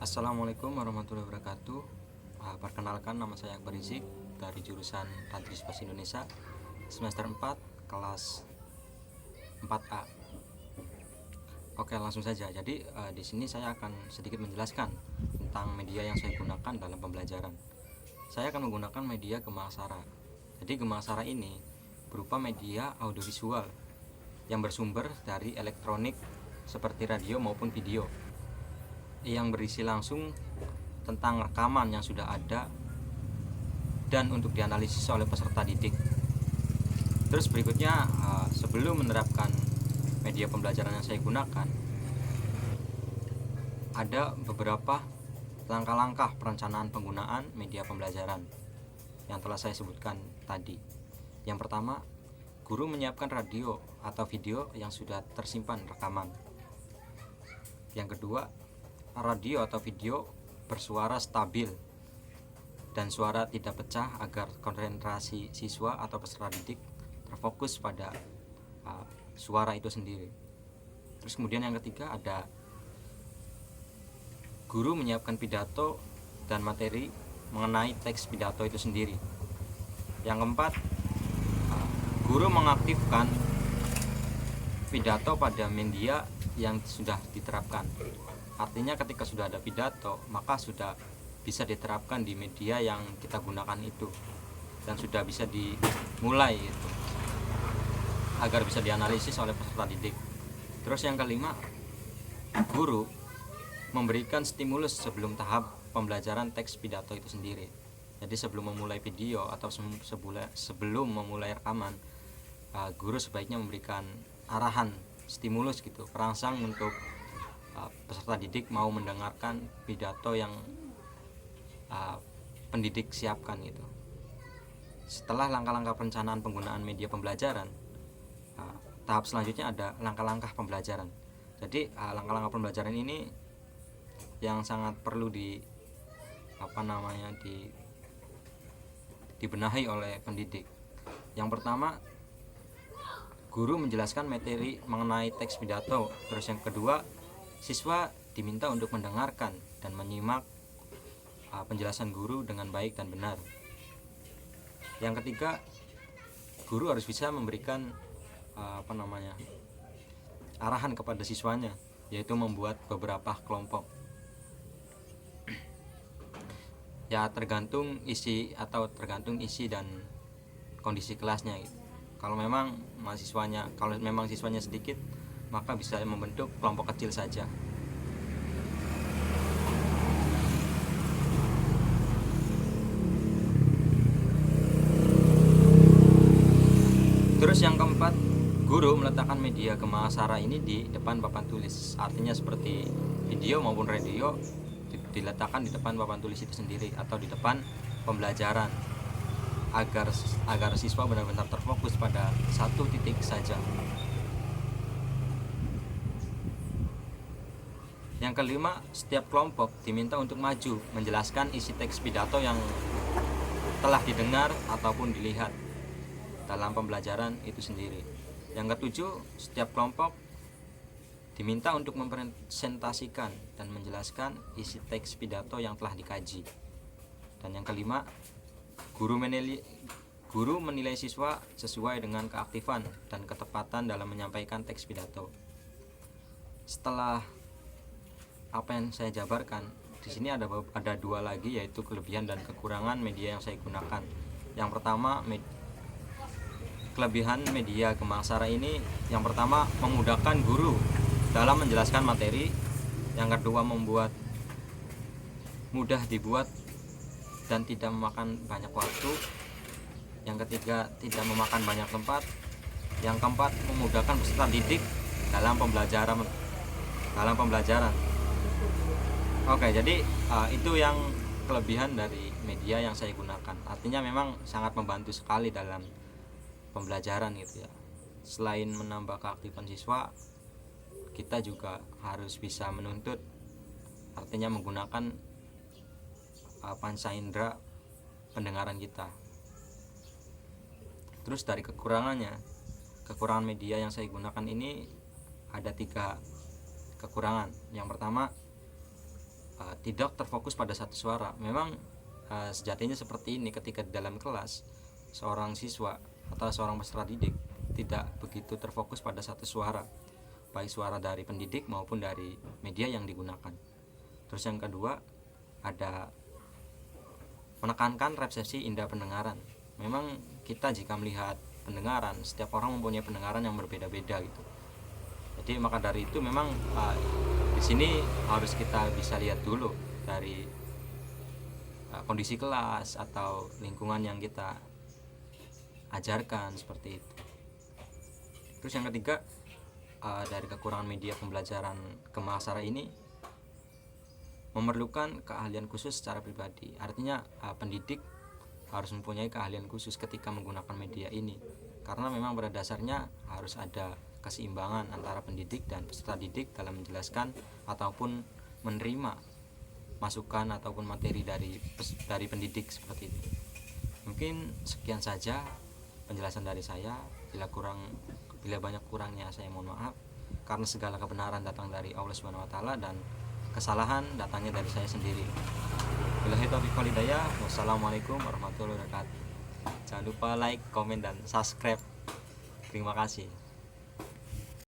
Assalamualaikum warahmatullahi wabarakatuh. Perkenalkan, nama saya Akbar Rizik dari jurusan Radio Spasi Indonesia semester 4 kelas 4A. Oke, langsung saja. Jadi di sini saya akan sedikit menjelaskan tentang media yang saya gunakan dalam pembelajaran. Saya akan menggunakan media Gema Aksara. Jadi Gema Aksara ini berupa media audiovisual yang bersumber dari elektronik seperti radio maupun video, yang berisi langsung tentang rekaman yang sudah ada dan untuk dianalisis oleh peserta didik. Terus berikutnya, sebelum menerapkan media pembelajaran yang saya gunakan, ada beberapa langkah-langkah perencanaan penggunaan media pembelajaran yang telah saya sebutkan tadi. Yang pertama, guru menyiapkan radio atau video yang sudah tersimpan rekaman. Yang kedua, radio atau video bersuara stabil dan suara tidak pecah agar konsentrasi siswa atau peserta didik terfokus pada suara itu sendiri. Terus kemudian yang ketiga, ada guru menyiapkan pidato dan materi mengenai teks pidato itu sendiri. Yang keempat, guru mengaktifkan pidato pada media yang sudah diterapkan. Artinya ketika sudah ada pidato, maka sudah bisa diterapkan di media yang kita gunakan itu dan sudah bisa dimulai itu, agar bisa dianalisis oleh peserta didik. Terus yang kelima, guru memberikan stimulus sebelum tahap pembelajaran teks pidato itu sendiri. Jadi sebelum memulai video atau sebelum memulai rekaman, guru sebaiknya memberikan arahan, stimulus gitu, perangsang untuk peserta didik mau mendengarkan pidato yang pendidik siapkan gitu. Setelah langkah-langkah perencanaan penggunaan media pembelajaran, tahap selanjutnya ada langkah-langkah pembelajaran. Jadi langkah-langkah pembelajaran ini yang sangat perlu dibenahi oleh pendidik. Yang pertama, guru menjelaskan materi mengenai teks pidato. Terus yang kedua, siswa diminta untuk mendengarkan dan menyimak penjelasan guru dengan baik dan benar. Yang ketiga, guru harus bisa memberikan arahan kepada siswanya, yaitu membuat beberapa kelompok. Ya tergantung isi dan kondisi kelasnya gitu. Kalau memang siswanya sedikit, maka bisa membentuk kelompok kecil saja. Terus yang keempat, guru meletakkan media Gema Aksara ini di depan papan tulis. Artinya seperti video maupun radio diletakkan di depan papan tulis itu sendiri atau di depan pembelajaran, agar siswa benar-benar terfokus pada satu titik saja. Yang kelima, setiap kelompok diminta untuk maju menjelaskan isi teks pidato yang telah didengar ataupun dilihat dalam pembelajaran itu sendiri. Yang ketujuh, setiap kelompok diminta untuk mempresentasikan dan menjelaskan isi teks pidato yang telah dikaji. Dan yang kelima, guru menilai siswa sesuai dengan keaktifan dan ketepatan dalam menyampaikan teks pidato. Setelah apa yang saya jabarkan, di sini ada dua lagi, yaitu kelebihan dan kekurangan media yang saya gunakan. Yang pertama, kelebihan media Gema Aksara ini, yang pertama memudahkan guru dalam menjelaskan materi. Yang kedua, mudah dibuat dan tidak memakan banyak waktu. Yang ketiga, tidak memakan banyak tempat. Yang keempat, memudahkan peserta didik dalam pembelajaran. Oke, jadi itu yang kelebihan dari media yang saya gunakan. Artinya memang sangat membantu sekali dalam pembelajaran gitu ya. Selain menambah keaktifan siswa, kita juga harus bisa menuntut, artinya menggunakan panca indera pendengaran kita. Terus dari kekurangan media yang saya gunakan ini ada 3 kekurangan. Yang pertama, tidak terfokus pada satu suara. Memang sejatinya seperti ini, ketika di dalam kelas seorang siswa atau seorang peserta didik tidak begitu terfokus pada satu suara, baik suara dari pendidik maupun dari media yang digunakan. Terus yang kedua, ada menekankan resepsi indera pendengaran. Memang kita jika melihat pendengaran, setiap orang mempunyai pendengaran yang berbeda-beda gitu. Jadi maka dari itu memang di sini harus kita bisa lihat dulu dari kondisi kelas atau lingkungan yang kita ajarkan, seperti itu. Terus yang ketiga, dari kekurangan media pembelajaran kemasaran ini memerlukan keahlian khusus secara pribadi. Artinya pendidik harus mempunyai keahlian khusus ketika menggunakan media ini, karena memang pada dasarnya harus ada keseimbangan antara pendidik dan peserta didik dalam menjelaskan ataupun menerima masukan ataupun materi dari pendidik, seperti itu. Mungkin sekian saja penjelasan dari saya. Bila banyak kurangnya saya mohon maaf, karena segala kebenaran datang dari Allah Subhanahu wa taala dan kesalahan datangnya dari saya sendiri. Billahi taufiq wal hidayah. Wassalamualaikum warahmatullahi wabarakatuh. Jangan lupa like, komen, dan subscribe. Terima kasih.